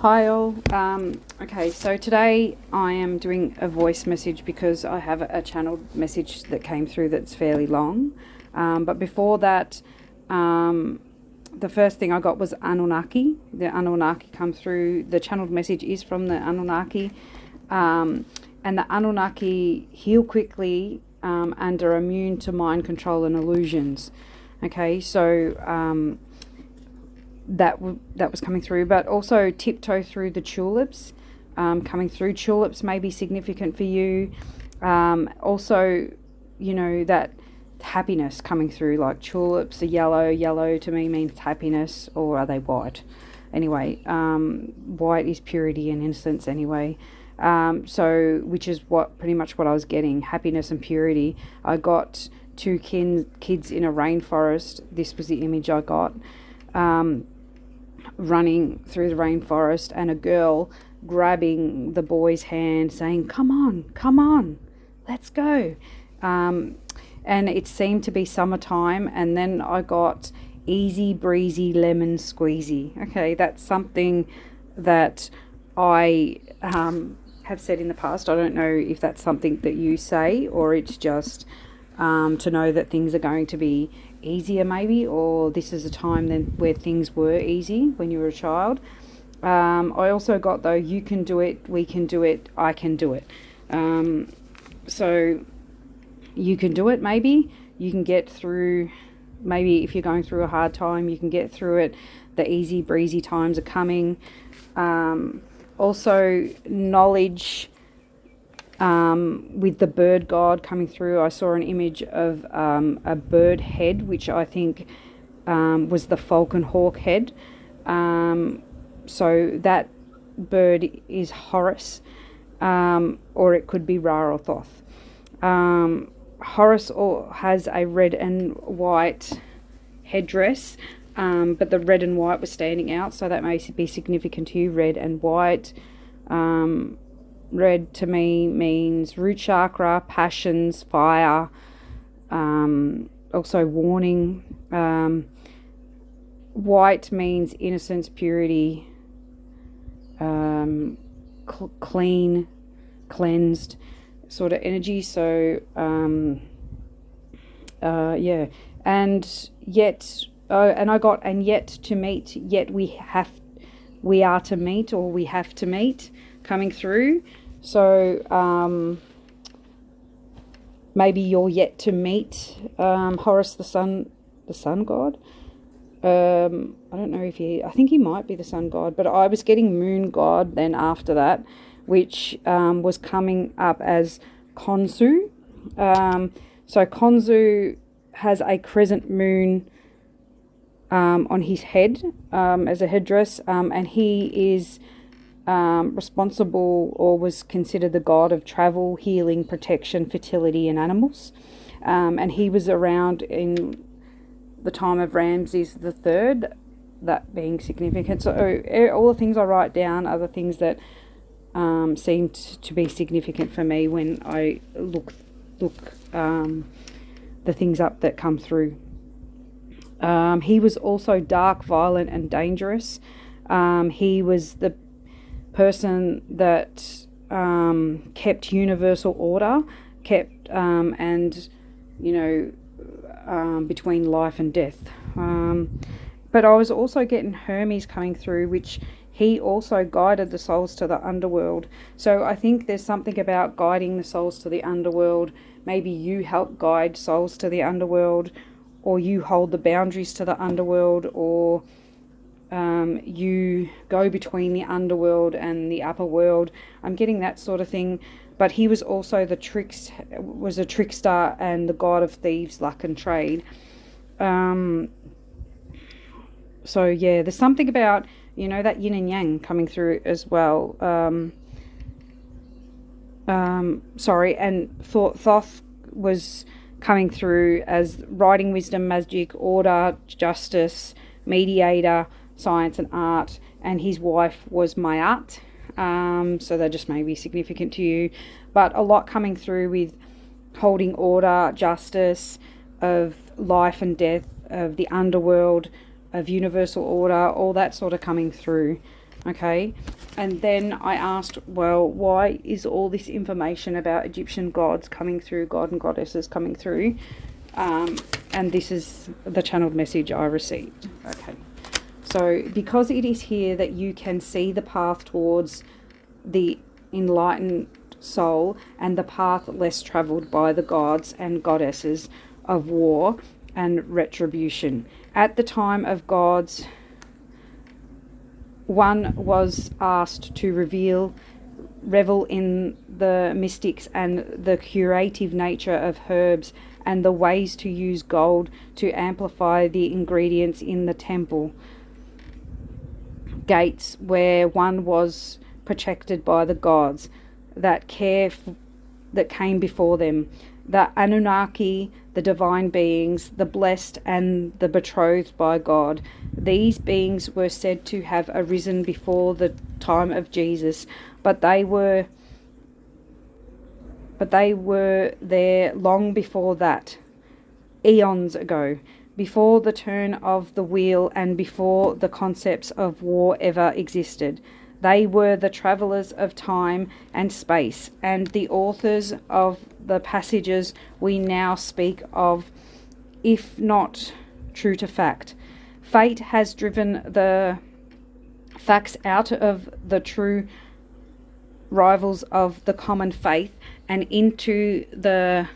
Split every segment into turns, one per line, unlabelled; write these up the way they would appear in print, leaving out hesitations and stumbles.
Hi all. Okay, so today I am doing a voice message because I have a channeled message that came through that's fairly long. But before that, the first thing I got was Annunaki. The Annunaki come through. The channeled message is from the Annunaki. And the Annunaki heal quickly and are immune to mind control and illusions. Okay, so that was coming through, but also tiptoe through the tulips coming through. Tulips may be significant for you. Also, you know, that happiness coming through, like tulips are yellow to me means happiness, or are they white? Anyway, white is purity and innocence anyway. So which is pretty much what I was getting, happiness and purity. I got two kids in a rainforest. This was the image I got. Running through the rainforest, and a girl grabbing the boy's hand saying, come on, let's go. And it seemed to be summertime, and then I got easy breezy lemon squeezy. Okay, that's something that I have said in the past. I don't know if that's something that you say, or it's just to know that things are going to be easier maybe, or this is a time then where things were easy when you were a child. I also got, though, you can do it, we can do it, I can do it. So you can do it, maybe you can get through. Maybe if you're going through a hard time, you can get through it. The easy breezy times are coming. Also knowledge, with the bird god coming through. I saw an image of a bird head, which I think was the falcon hawk head. So that bird is Horus, or it could be Ra or Thoth. Horus has a red and white headdress, but the red and white was standing out, so that may be significant to you, red and white. Red to me means root chakra, passions, fire, also warning. White means innocence, purity, clean, cleansed sort of energy. So, yeah. And yet, and I got, and yet to meet, yet we are to meet, or we have to meet, coming through. So maybe you're yet to meet Horus, the sun god. I don't know if I think he might be the sun god, but I was getting moon god then after that, which was coming up as Khonsu. So Khonsu has a crescent moon on his head as a headdress, and he is responsible, or was considered the god of travel, healing, protection, fertility, and animals. And he was around in the time of Ramses III, that being significant. So all the things I write down are the things that seemed to be significant for me when I look the things up that come through. He was also dark, violent, and dangerous. He was the person that kept universal order, and you know, between life and death. But I was also getting Hermes coming through, which he also guided the souls to the underworld. So I think there's something about guiding the souls to the underworld. Maybe you help guide souls to the underworld, or you hold the boundaries to the underworld, or you go between the underworld and the upper world. I'm getting that sort of thing. But he was also a trickster and the god of thieves, luck, and trade. So yeah, there's something about, you know, that yin and yang coming through as well. And Thoth was coming through as writing, wisdom, magic, order, justice, mediator, science and art, and his wife was Mayat. So that just may be significant to you, but a lot coming through with holding order, justice, of life and death, of the underworld, of universal order, all that sort of coming through. Okay, and then I asked, well, why is all this information about Egyptian gods coming through, god and goddesses coming through? And this is the channeled message I received. Okay, so because it is here that you can see the path towards the enlightened soul and the path less travelled by the gods and goddesses of war and retribution. At the time of gods, one was asked to revel in the mystics and the curative nature of herbs and the ways to use gold to amplify the ingredients in the temple gates, where one was protected by the gods that came before them, the Annunaki, the divine beings, the blessed and the betrothed by God. These beings were said to have arisen before the time of Jesus, but they were there long before that, eons ago, before the turn of the wheel and before the concepts of war ever existed. They were the travellers of time and space, and the authors of the passages we now speak of, if not true to fact. Fate has driven the facts out of the true rivals of the common faith and into the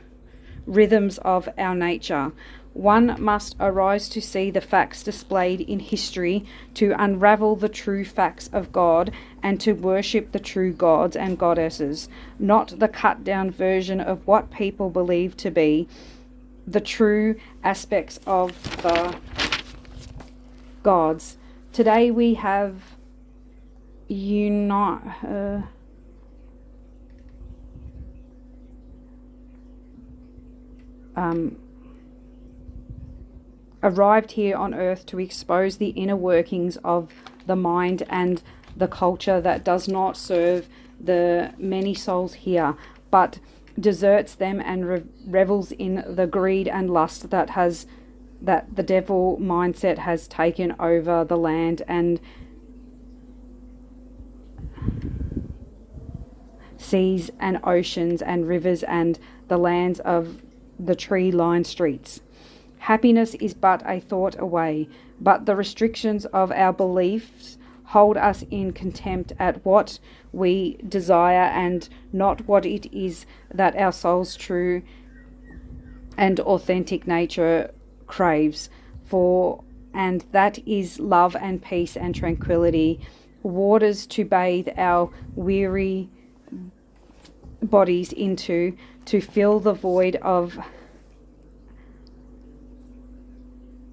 rhythms of our nature. One must arise to see the facts displayed in history, to unravel the true facts of God, and to worship the true gods and goddesses, not the cut-down version of what people believe to be the true aspects of the gods. Today we have arrived here on earth to expose the inner workings of the mind and the culture that does not serve the many souls here, but deserts them and revels in the greed and lust that the devil mindset has taken over the land and seas and oceans and rivers and the lands of the tree-lined streets. Happiness is but a thought away, but the restrictions of our beliefs hold us in contempt at what we desire and not what it is that our soul's true and authentic nature craves for, and that is love and peace and tranquility, waters to bathe our weary bodies into, to fill the void of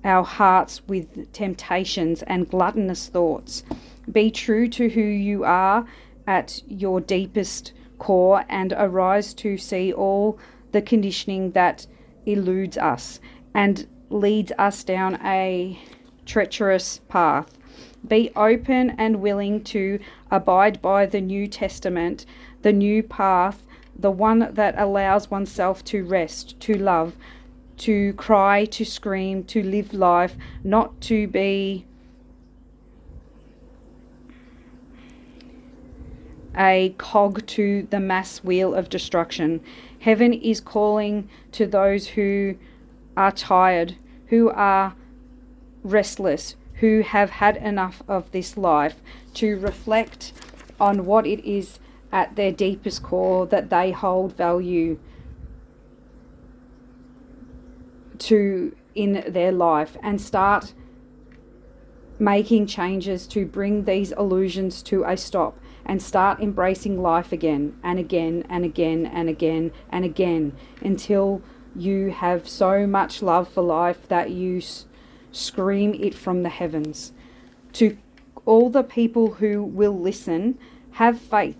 our hearts with temptations and gluttonous thoughts. Be true to who you are at your deepest core and arise to see all the conditioning that eludes us and leads us down a treacherous path. Be open and willing to abide by the New Testament, the new path, the one that allows oneself to rest, to love, to cry, to scream, to live life, not to be a cog to the mass wheel of destruction. Heaven is calling to those who are tired, who are restless, who have had enough of this life, to reflect on what it is at their deepest core that they hold value to in their life, and start making changes to bring these illusions to a stop and start embracing life again and again and again and again and again until you have so much love for life that you scream it from the heavens. To all the people who will listen, have faith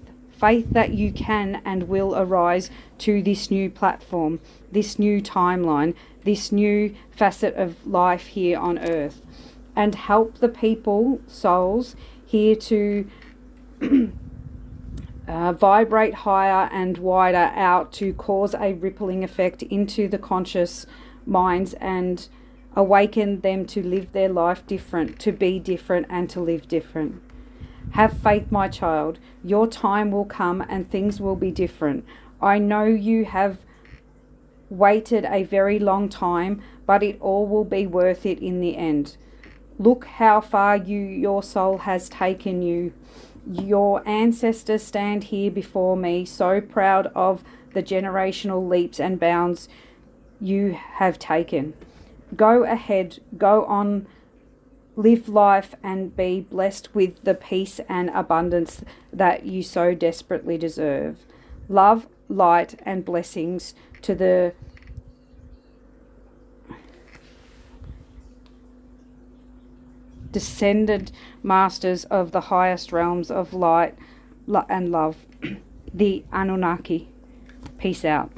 that you can and will arise to this new platform, this new timeline, this new facet of life here on earth, and help the people, souls, here to vibrate higher and wider out to cause a rippling effect into the conscious minds and awaken them to live their life different, to be different and to live different. Have faith, my child. Your time will come and things will be different. I know you have waited a very long time, but it all will be worth it in the end. Look how far your soul has taken you. Your ancestors stand here before me, so proud of the generational leaps and bounds you have taken. Go ahead, go on, live life and be blessed with the peace and abundance that you so desperately deserve. Love, light and blessings to the descended masters of the highest realms of light and love, the Annunaki. Peace out.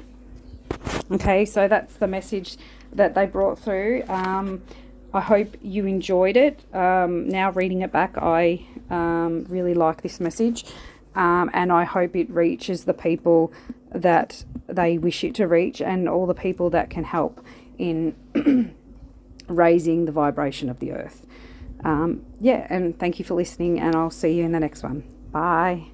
Okay, so that's the message that they brought through. I hope you enjoyed it. Now reading it back, I really like this message, and I hope it reaches the people that they wish it to reach, and all the people that can help in raising the vibration of the earth. Yeah, and thank you for listening, and I'll see you in the next one. Bye.